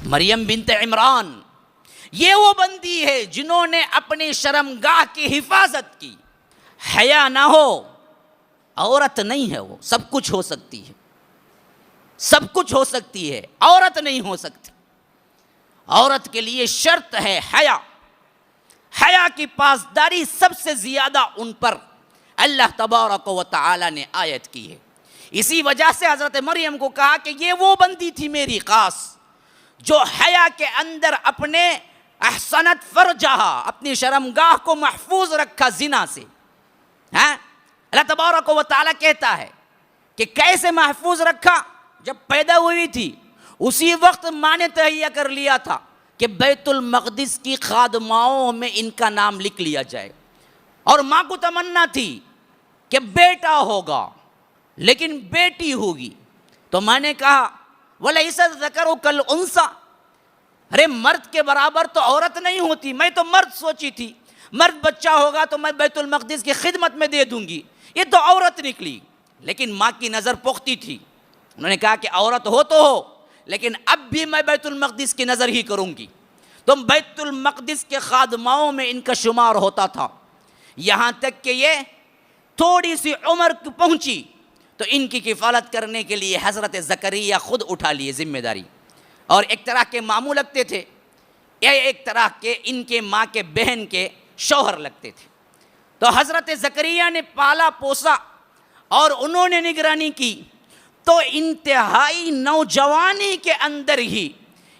مریم بنت عمران یہ وہ بندی ہے جنہوں نے اپنی شرمگاہ کی حفاظت کی. حیا نہ ہو عورت نہیں ہے, وہ سب کچھ ہو سکتی ہے, سب کچھ ہو سکتی ہے, عورت نہیں ہو سکتی. عورت کے لیے شرط ہے حیا. حیا کی پاسداری سب سے زیادہ ان پر اللہ تبارک و تعالی نے آیت کی ہے. اسی وجہ سے حضرت مریم کو کہا کہ یہ وہ بندی تھی میری خاص جو حیا کے اندر اپنے احسنت فرجہا, اپنی شرمگاہ کو محفوظ رکھا زنا سے. اللہ تبارک و تعالی کہتا ہے کہ کیسے محفوظ رکھا. جب پیدا ہوئی تھی اسی وقت ماں نے تہیہ کر لیا تھا کہ بیت المقدس کی خادماؤں میں ان کا نام لکھ لیا جائے, اور ماں کو تمنا تھی کہ بیٹا ہوگا لیکن بیٹی ہوگی. تو میں نے کہا وَلَيْسَ الذَّكَرُ كَالْأُنثَىٰ, ارے مرد کے برابر تو عورت نہیں ہوتی. میں تو مرد سوچی تھی, مرد بچہ ہوگا تو میں بیت المقدس کی خدمت میں دے دوں گی, یہ تو عورت نکلی. لیکن ماں کی نظر پختہ تھی, انہوں نے کہا کہ عورت ہو تو ہو لیکن اب بھی میں بیت المقدس کی نظر ہی کروں گی. تو بیت المقدس کے خادماؤں میں ان کا شمار ہوتا تھا. یہاں تک کہ یہ تھوڑی سی عمر پہنچی تو ان کی کفالت کرنے کے لیے حضرت زکریا خود اٹھا لیے ذمہ داری. اور ایک طرح کے ماموں لگتے تھے, یا ایک طرح کے ان کے ماں کے بہن کے شوہر لگتے تھے. تو حضرت زکریا نے پالا پوسا اور انہوں نے نگرانی کی. تو انتہائی نوجوانی کے اندر ہی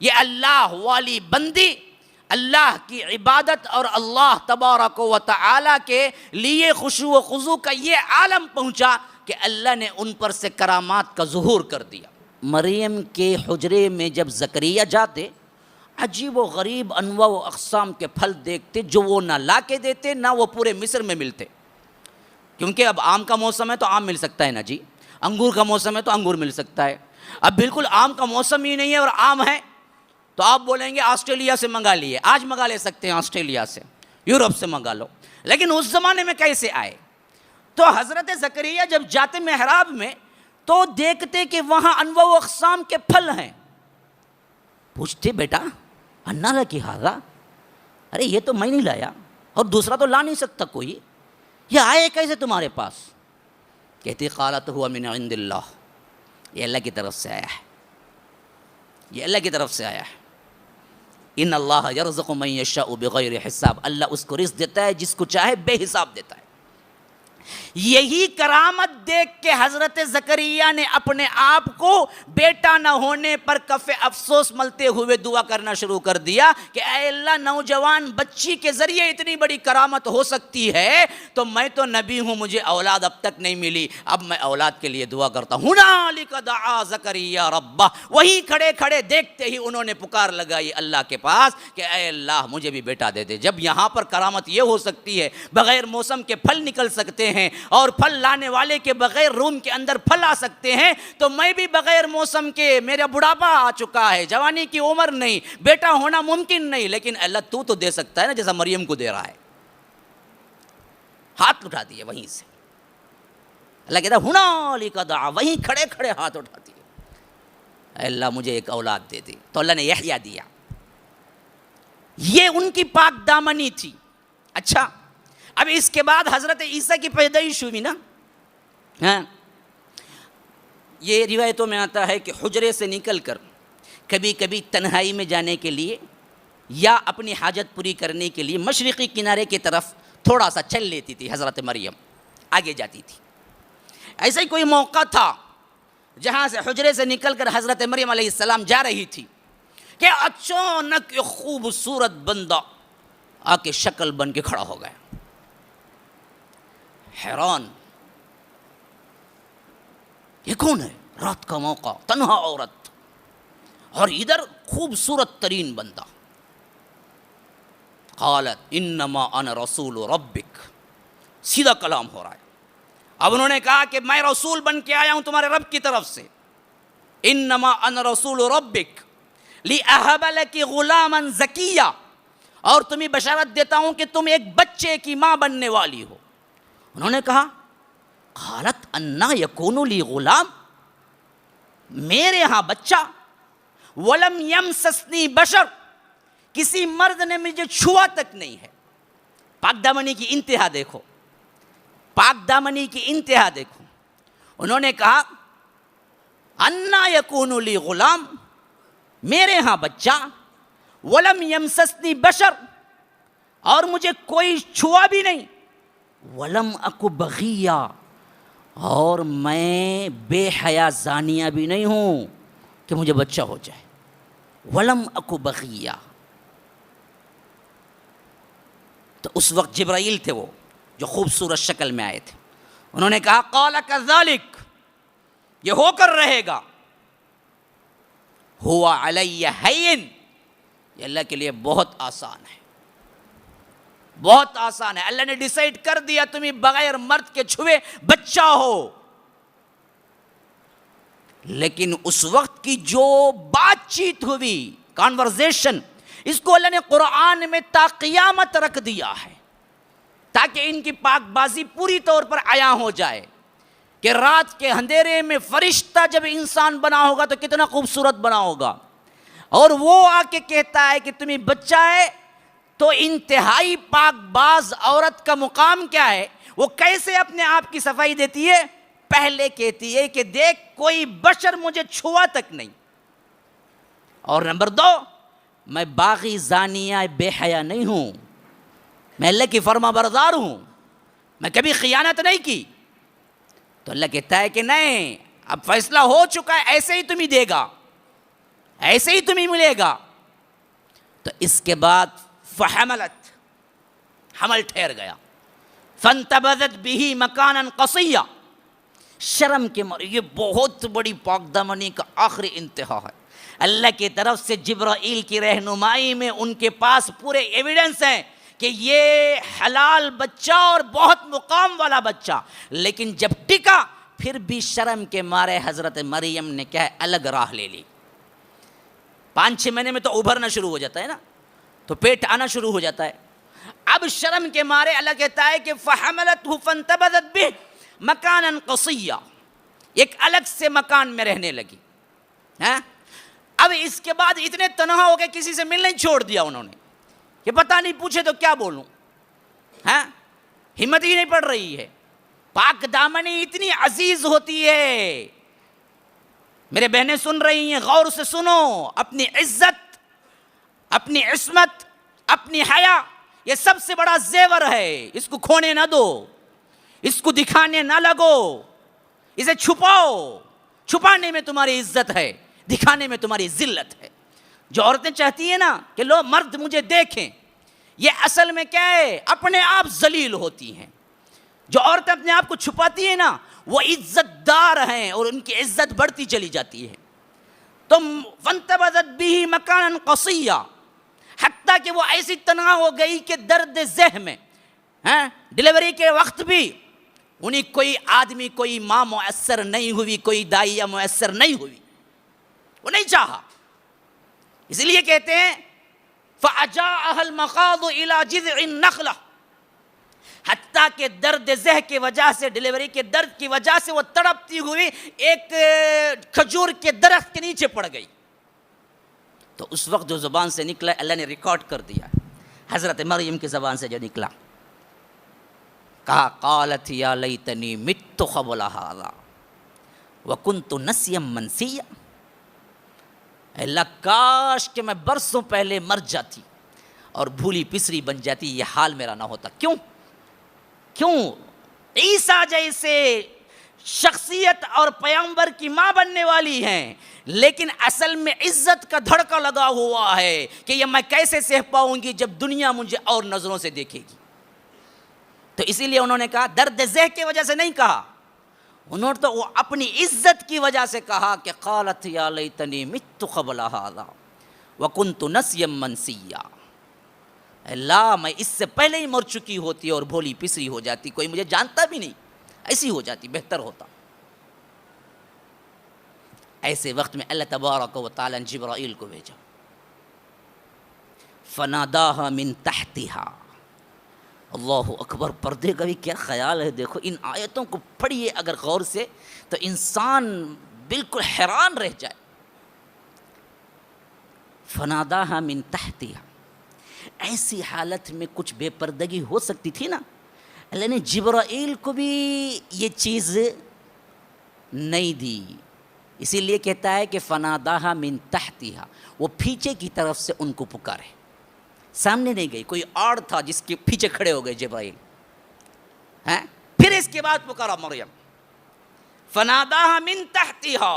یہ اللہ والی بندی اللہ کی عبادت اور اللہ تبارک و تعالی کے لیے خشوع و خضوع کا یہ عالم پہنچا کہ اللہ نے ان پر سے کرامات کا ظہور کر دیا. مریم کے حجرے میں جب زکریا جاتے عجیب و غریب انواع و اقسام کے پھل دیکھتے جو وہ نہ لا کے دیتے نہ وہ پورے مصر میں ملتے. کیونکہ اب آم کا موسم ہے تو آم مل سکتا ہے نا جی, انگور کا موسم ہے تو انگور مل سکتا ہے. اب بالکل آم کا موسم ہی نہیں ہے اور آم ہے تو آپ بولیں گے آسٹریلیا سے منگا لیے. آج منگا لے سکتے ہیں آسٹریلیا سے, یورپ سے منگا لو. لیکن اس زمانے میں کیسے آئے؟ تو حضرت زکریا جب جاتے محراب میں تو دیکھتے کہ وہاں انواع و اقسام کے پھل ہیں. پوچھتے بیٹا انا لکی ھذا, ارے یہ تو میں نہیں لایا اور دوسرا تو لا نہیں سکتا کوئی, یہ آئے کیسے تمہارے پاس؟ کہتی قالت ہوا من عند اللہ, یہ اللہ کی طرف سے آیا ہے, یہ اللہ کی طرف سے آیا ہے. ان اللہ یرزق من یشاء بغیر حساب, اللہ اس کو رزق دیتا ہے جس کو چاہے بے حساب دیتا ہے. یہی کرامت دیکھ کے حضرت زکریا نے اپنے آپ کو بیٹا نہ ہونے پر کف افسوس ملتے ہوئے دعا کرنا شروع کر دیا کہ اے اللہ نوجوان بچی کے ذریعے اتنی بڑی کرامت ہو سکتی ہے تو میں تو نبی ہوں, مجھے اولاد اب تک نہیں ملی, اب میں اولاد کے لیے دعا کرتا ہوں. ہنالک دعا زکریا ربہ, وہی کھڑے کھڑے دیکھتے ہی انہوں نے پکار لگائی اللہ کے پاس کہ اے اللہ مجھے بھی بیٹا دے دے. جب یہاں پر کرامت یہ ہو سکتی ہے, بغیر موسم کے پھل نکل سکتے ہیں اور پھل لانے والے کے بغیر روم کے اندر پھل آ سکتے ہیں, تو میں بھی بغیر موسم کے, میرا بڑھاپا آ چکا ہے, جوانی کی عمر نہیں, بیٹا ہونا ممکن نہیں, لیکن اللہ تو دے سکتا ہے نا جیسا مریم کو دے رہا ہے. ہاتھ اٹھا دیے وہیں سے. اللہ کہتا ہے ہنالک دعا, وہیں کھڑے کھڑے ہاتھ اٹھا دیے, اے اللہ مجھے ایک اولاد دے دی. تو اللہ نے یحییٰ دیا. یہ ان کی پاک دامنی تھی. اچھا اب اس کے بعد حضرت عیسیٰ کی پیدائش ہوئی نا. یہ روایتوں میں آتا ہے کہ حجرے سے نکل کر کبھی کبھی تنہائی میں جانے کے لیے یا اپنی حاجت پوری کرنے کے لیے مشرقی کنارے کی طرف تھوڑا سا چل لیتی تھی حضرت مریم, آگے جاتی تھی. ایسا ہی کوئی موقع تھا جہاں سے حجرے سے نکل کر حضرت مریم علیہ السلام جا رہی تھی کہ اچانک ایک خوبصورت بندہ آ کے شکل بن کے کھڑا ہو گیا. حیران, یہ کون ہے؟ رات کا موقع, تنہا عورت, اور ادھر خوبصورت ترین بندہ. قالت انما انا رسول ربک, سیدھا کلام ہو رہا ہے. اب انہوں نے کہا کہ میں رسول بن کے آیا ہوں تمہارے رب کی طرف سے. انما انا رسول ربک لاہب لک غلاما زکیا, اور تمہیں بشارت دیتا ہوں کہ تم ایک بچے کی ماں بننے والی ہو. انہوں نے کہا قالت انا یکون لی غلام, میرے ہاں بچہ, ولم یمسسنی بشر، کسی مرد نے مجھے چھوا تک نہیں ہے. پاک دامنی کی انتہا دیکھو، پاک دامنی کی انتہا دیکھو. انہوں نے کہا انا یکون لی غلام، میرے ہاں بچہ، ولم یمسسنی بشر، اور مجھے کوئی چھوا بھی نہیں، ولم اکو بغیہ، اور میں بے حیا زانیہ بھی نہیں ہوں کہ مجھے بچہ ہو جائے. ولم اکو بغیہ. تو اس وقت جبرائیل تھے وہ جو خوبصورت شکل میں آئے تھے. انہوں نے کہا قال کذالک، یہ ہو کر رہے گا. ہوا علی ہین، یہ اللہ کے لیے بہت آسان ہے، بہت آسان ہے. اللہ نے ڈیسائیڈ کر دیا تمہیں بغیر مرد کے چھوئے بچہ ہو. لیکن اس وقت کی جو بات چیت ہوئی، کانورزیشن، اس کو اللہ نے قرآن میں تا قیامت رکھ دیا ہے تاکہ ان کی پاک بازی پوری طور پر عیاں ہو جائے کہ رات کے اندھیرے میں فرشتہ جب انسان بنا ہوگا تو کتنا خوبصورت بنا ہوگا، اور وہ آ کے کہتا ہے کہ تمہیں بچہ ہے، تو انتہائی پاک باز عورت کا مقام کیا ہے؟ وہ کیسے اپنے آپ کی صفائی دیتی ہے؟ پہلے کہتی ہے کہ دیکھ کوئی بشر مجھے چھوا تک نہیں، اور نمبر 2، میں باغی زانیہ بے حیا نہیں ہوں، میں اللہ کی فرما بردار ہوں، میں کبھی خیانت نہیں کی. تو اللہ کہتا ہے کہ نہیں، اب فیصلہ ہو چکا ہے، ایسے ہی تمہیں دے گا، ایسے ہی تمہیں ملے گا. تو اس کے بعد فحملت، حمل ٹھہر گیا. فانتبذت به مکانا قصیا، شرم کے مارے، یہ بہت بڑی پاک دامنی کا آخری انتہا ہے. اللہ کی طرف سے جبرائیل کی رہنمائی میں ان کے پاس پورے ایویڈنس ہیں کہ یہ حلال بچہ اور بہت مقام والا بچہ. لیکن جب ٹکا پھر بھی شرم کے مارے حضرت مریم نے کیا ہے، الگ راہ لے لی. 5-6 مہینے میں تو ابھرنا شروع ہو جاتا ہے نا، تو پیٹ آنا شروع ہو جاتا ہے. اب شرم کے مارے اللہ کہتا ہے کہ فحملتہ فانتبذت بہ مکانا قصیا، ایک الگ سے مکان میں رہنے لگی. اب اس کے بعد اتنے تنہا ہو گئے، کسی سے ملنے چھوڑ دیا انہوں نے کہ پتہ نہیں پوچھے تو کیا بولوں، ہمت ہی نہیں پڑ رہی ہے. پاک دامنی اتنی عزیز ہوتی ہے. میرے بہنیں سن رہی ہیں، غور سے سنو. اپنی عزت، اپنی عصمت، اپنی حیا، یہ سب سے بڑا زیور ہے. اس کو کھونے نہ دو، اس کو دکھانے نہ لگو، اسے چھپاؤ. چھپانے میں تمہاری عزت ہے، دکھانے میں تمہاری ذلت ہے. جو عورتیں چاہتی ہیں نا کہ لو مرد مجھے دیکھیں، یہ اصل میں کیا ہے؟ اپنے آپ ذلیل ہوتی ہیں. جو عورتیں اپنے آپ کو چھپاتی ہیں نا وہ عزت دار ہیں اور ان کی عزت بڑھتی چلی جاتی ہے. تو فانتبذت بہ مکانا قصیا، حتیٰ کہ وہ ایسی تنہا ہو گئی کہ درد ذہ میں ڈلیوری کے وقت بھی انہیں کوئی آدمی، کوئی ماں میسر نہیں ہوئی، کوئی دائیہ میسر نہیں ہوئی، وہ نہیں چاہا. اس لیے کہتے ہیں فَأَجَاءَهَا الْمَخَاضُ إِلَى جِذْعِ النَّخْلَةِ، حتیٰ کہ درد ذہ کی وجہ سے، ڈلیوری کے درد کی وجہ سے وہ تڑپتی ہوئی ایک کھجور کے درخت کے نیچے پڑ گئی. تو اس وقت جو زبان سے نکلا اللہ نے ریکارڈ کر دیا. حضرت مریم کی زبان سے جو نکلا، کہا قالت یا لیتنی مت قبل ھذا وکنت نسیا منسیا، اللہ کاش کہ میں برسوں پہلے مر جاتی اور بھولی پسری بن جاتی، یہ حال میرا نہ ہوتا. کیوں عیسیٰ جیسے شخصیت اور پیغمبر کی ماں بننے والی ہیں، لیکن اصل میں عزت کا دھڑکا لگا ہوا ہے کہ یہ میں کیسے سہ پاؤں گی جب دنیا مجھے اور نظروں سے دیکھے گی. تو اسی لیے انہوں نے کہا، درد ذہ کی وجہ سے نہیں کہا، انہوں نے تو وہ اپنی عزت کی وجہ سے کہا کہ قالت یا لیتنی مت قبل ھذا وکنت نسیا منسیا، اللہ میں اس سے پہلے ہی مر چکی ہوتی اور بھولی پسری ہو جاتی، کوئی مجھے جانتا بھی نہیں، ایسی ہو جاتی، بہتر ہوتا. ایسے وقت میں اللہ تبارک و تعالی نے جبرائیل کو بھیجا. فناداها من تحتها، اللہ اکبر. پردے کا بھی کیا خیال ہے، دیکھو ان آیتوں کو پڑھیے اگر غور سے تو انسان بالکل حیران رہ جائے. فناداها من تحتها. ایسی حالت میں کچھ بے پردگی ہو سکتی تھی نا, اللہ نے جبرائیل کو بھی یہ چیز نہیں دی, اسی لیے کہتا ہے کہ فناداها من تحتها, وہ پیچھے کی طرف سے ان کو پکارے, سامنے نہیں گئی. کوئی اور تھا جس کے پیچھے کھڑے ہو گئے جبرائیل, ہیں. پھر اس کے بعد پکارا مریم, فناداها من تحتها,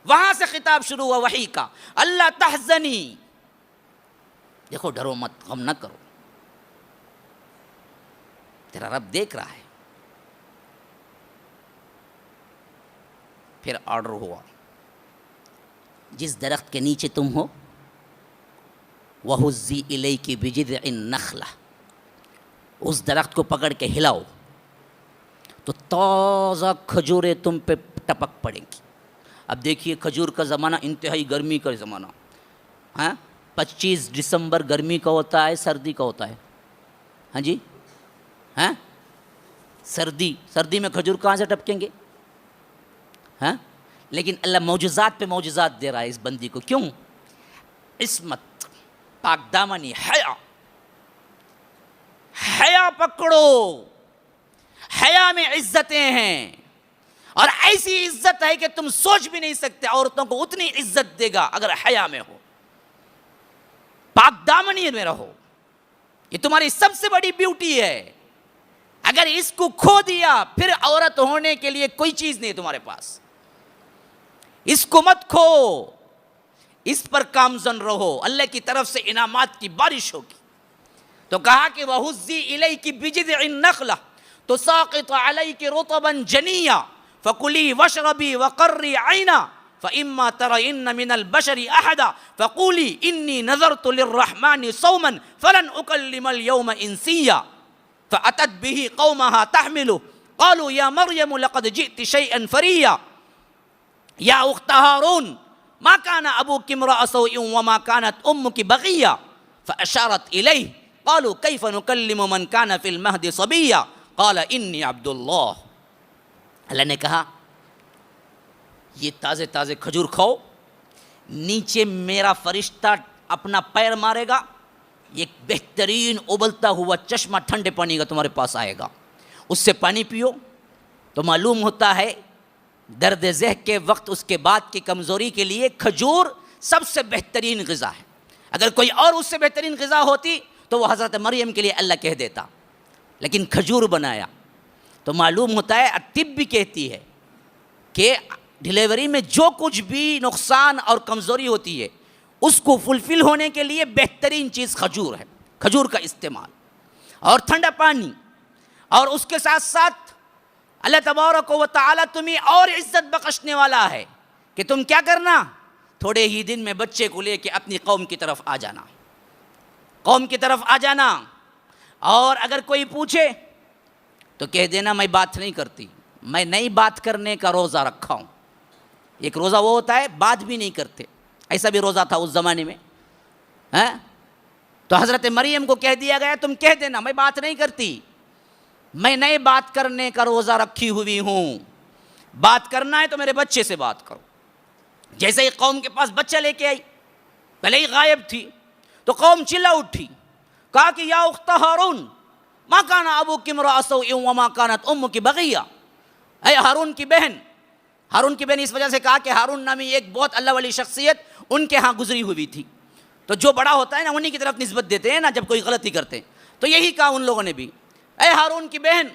وہاں سے خطاب شروع ہوا وحی کا, اللہ تحزنی, دیکھو ڈرو مت, غم نہ کرو, تیرا رب دیکھ رہا ہے. پھر آرڈر ہوا, جس درخت کے نیچے تم ہو وَهُزِّي إِلَيْكِ بِجِذْعِ النَّخْلَةِ, اس درخت کو پکڑ کے ہلاؤ تو تازہ کھجوریں تم پہ ٹپک پڑیں گی. اب دیکھیے کھجور کا زمانہ انتہائی گرمی کا زمانہ, ہاں 25 دسمبر گرمی کا ہوتا ہے, سردی کا ہوتا ہے, ہاں جی, ہاں سردی میں کھجور کہاں سے ٹپکیں گے, ہاں. لیکن اللہ معجزات پہ معجزات دے رہا ہے اس بندی کو. کیوں؟ عصمت, پاک دامنی, حیا پکڑو, حیا میں عزتیں ہیں, اور ایسی عزت ہے کہ تم سوچ بھی نہیں سکتے عورتوں کو اتنی عزت دے گا اگر حیا میں ہو, پاک دامنی میں رہو. یہ تمہاری سب سے بڑی بیوٹی ہے. اگر اس کو کھو دیا پھر عورت ہونے کے لیے کوئی چیز نہیں تمہارے پاس. اس کو مت کھو, اس پر کامزن رہو, اللہ کی طرف سے انعامات کی بارش ہوگی. تو کہا کہ وَهُزِّي إِلَيْكِ بِجِذْعِ النَّخْلَةِ تُسَاقِطُ عَلَيْكِ رُطَبًا جَنِيًّا فَكُلِي وَاشْرَبِي وَقَرِّي عَيْنًا فَإِمَّا تَرَيِنَّ مِنَ الْبَشَرِ أَحَدًا فَقُولِي إِنِّي نَذَرْتُ لِلرَّحْمَنِ صَوْمًا فَلَنْ أُكَلِّمَ الْيَوْمَ إِنسِيًّا فَأَتَتْ بِهِ قَوْمَهَا تَحْمِلُهُ قَالُوا يَا مَرْيَمُ لَقَدْ جِئْتِ شَيْئًا فَرِيًّا يَا أُخْتَ هَارُونَ مَا كَانَ أَبُوكِ امْرَأَ سَوْءٍ وَمَا كَانَتْ أُمُّكِ بَغِيًّا فَأَشَارَتْ إِلَيْهِ قالوا كيف نكلم من كان في المهد صبيا قال إني عبد الله. اللہ نے کہا یہ تازے تازے کھجور کھاؤ, نیچے میرا فرشتہ اپنا پیر مارے گا, ایک بہترین ابلتا ہوا چشمہ ٹھنڈے پانی کا تمہارے پاس آئے گا, اس سے پانی پیو. تو معلوم ہوتا ہے درد ذہ کے وقت اس کے بعد کی کمزوری کے لیے کھجور سب سے بہترین غذا ہے. اگر کوئی اور اس سے بہترین غذا ہوتی تو وہ حضرت مریم کے لیے اللہ کہہ دیتا, لیکن کھجور بنایا. تو معلوم ہوتا ہے, طب بھی کہتی ہے کہ ڈیلیوری میں جو کچھ بھی نقصان اور کمزوری ہوتی ہے اس کو فلفل ہونے کے لیے بہترین چیز کھجور ہے. کھجور کا استعمال اور ٹھنڈا پانی, اور اس کے ساتھ ساتھ اللہ تبارک و تعالیٰ تمہیں اور عزت بخشنے والا ہے کہ تم کیا کرنا, تھوڑے ہی دن میں بچے کو لے کے اپنی قوم کی طرف آ جانا, قوم کی طرف آ جانا. اور اگر کوئی پوچھے تو کہہ دینا میں بات نہیں کرتی, میں نئی بات کرنے کا روزہ رکھا ہوں. ایک روزہ وہ ہوتا ہے بات بھی نہیں کرتے, ایسا بھی روزہ تھا اس زمانے میں. تو حضرت مریم کو کہہ دیا گیا تم کہہ دینا میں بات نہیں کرتی, میں نئے بات کرنے کا روزہ رکھی ہوئی ہوں. بات کرنا ہے تو میرے بچے سے بات کرو. جیسے ہی قوم کے پاس بچہ لے کے آئی, پہلے ہی غائب تھی, تو قوم چلا اٹھی, کہا کہ یا اخت ہارون ما کان ابوک امرأ سوء وما کانت امک بغیہ, اے ہارون کی بہن. ہارون کی بہن اس وجہ سے کہا کہ ہارون نامی ایک بہت اللہ والی شخصیت ان کے ہاں گزری ہوئی تھی, تو جو بڑا ہوتا ہے نا انہی کی طرف نسبت دیتے ہیں نا جب کوئی غلطی کرتے ہیں. تو یہی کہا ان لوگوں نے بھی, اے ہارون کی بہن,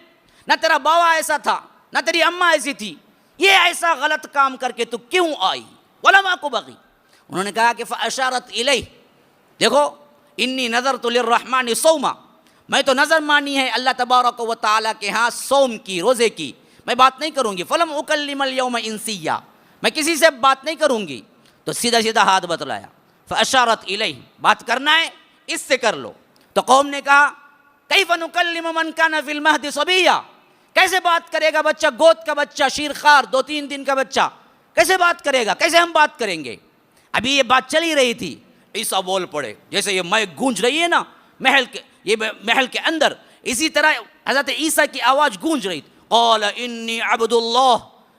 نہ تیرا باوا ایسا تھا نہ تیری اماں ایسی تھی, یہ ایسا غلط کام کر کے تو کیوں آئی, ولم اک بغی. انہوں نے کہا کہ فاشارت الیہ, دیکھو انی نذرت للرحمن صوما, میں تو نظر مانی ہے اللہ تبارک و تعالیٰ کے ہاں صوم کی, روزے کی, میں بات نہیں کروں گی. فلم اکلم اليوم انسیا, میں کسی سے بات نہیں کروں گی. تو سیدھا سیدھا ہاتھ بتلایا, فاشارت الیہ, بات کرنا ہے اس سے کر لو. تو قوم نے کہا کیف نکلم من کان فی المہد صبیا, کیسے بات کرے گا بچہ, گود کا بچہ, شیرخوار 2-3 دن کا بچہ, کیسے بات کرے گا, کیسے ہم بات کریں گے. ابھی یہ بات چل ہی رہی تھی, عیسیٰ بول پڑے, جیسے یہ مائک گونج رہی ہے نا محل کے اندر, اسی طرح حضرت عیسیٰ کی آواز گونج رہی تھی. قال انی عبد اللہ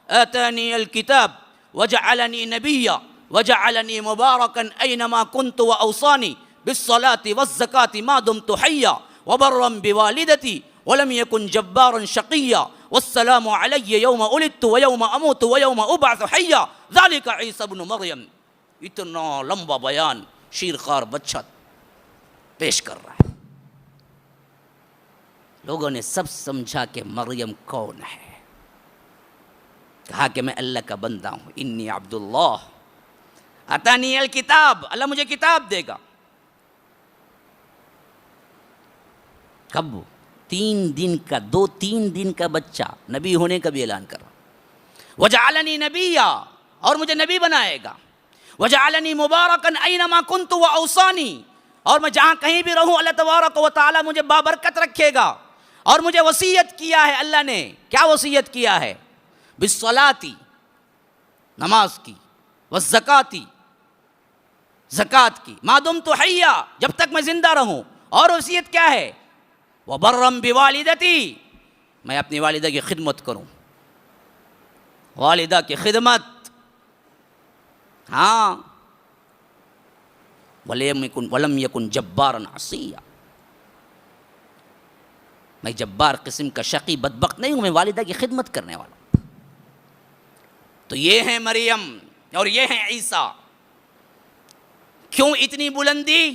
آتانی الکتاب وجعلنی نبیا وجعلنی مبارکا اینما کنت واوصانی بالصلاۃ والزکاۃ ما دمت حیا وبرا بوالدتی ولم یکن جبارا شقیا والسلام علی یوم ولدت ویوم اموت ویوم ابعث حیا ذلک عیسی ابن مریم. اتنا لمبا بیان شیرخوار بچہ پیش کر رہا ہے. لوگوں نے سب سمجھا کہ مریم کون ہے. کہا کہ میں اللہ کا بندہ ہوں. انی عبداللہ اتانی الکتاب، اللہ مجھے کتاب دے گا. کب؟ 3 دن کا 2-3 دن کا بچہ نبی ہونے کا بھی اعلان کر رہا. وجعلنی نبیا، اور مجھے نبی بنائے گا. وجعلنی مبارکا اینما کنت واوصانی، اور میں جہاں کہیں بھی رہوں اللہ تبارک و تعالی مجھے بابرکت رکھے گا. اور مجھے وصیت کیا ہے اللہ نے. کیا وصیت کیا ہے؟ بالصلاۃ، نماز کی، والزکاۃ، زکات کی، ما دمت حیا، جب تک میں زندہ رہوں. اور وصیت کیا ہے؟ وبرا بوالدتی، میں اپنی والدہ کی خدمت کروں. والدہ کی خدمت، ہاں. ولم یکن جبارا عصیا، میں جبار قسم کا شقی بدبخت نہیں ہوں، میں والدہ کی خدمت کرنے والا ہوں. تو یہ ہیں مریم اور یہ ہیں عیسیٰ. کیوں اتنی بلندی؟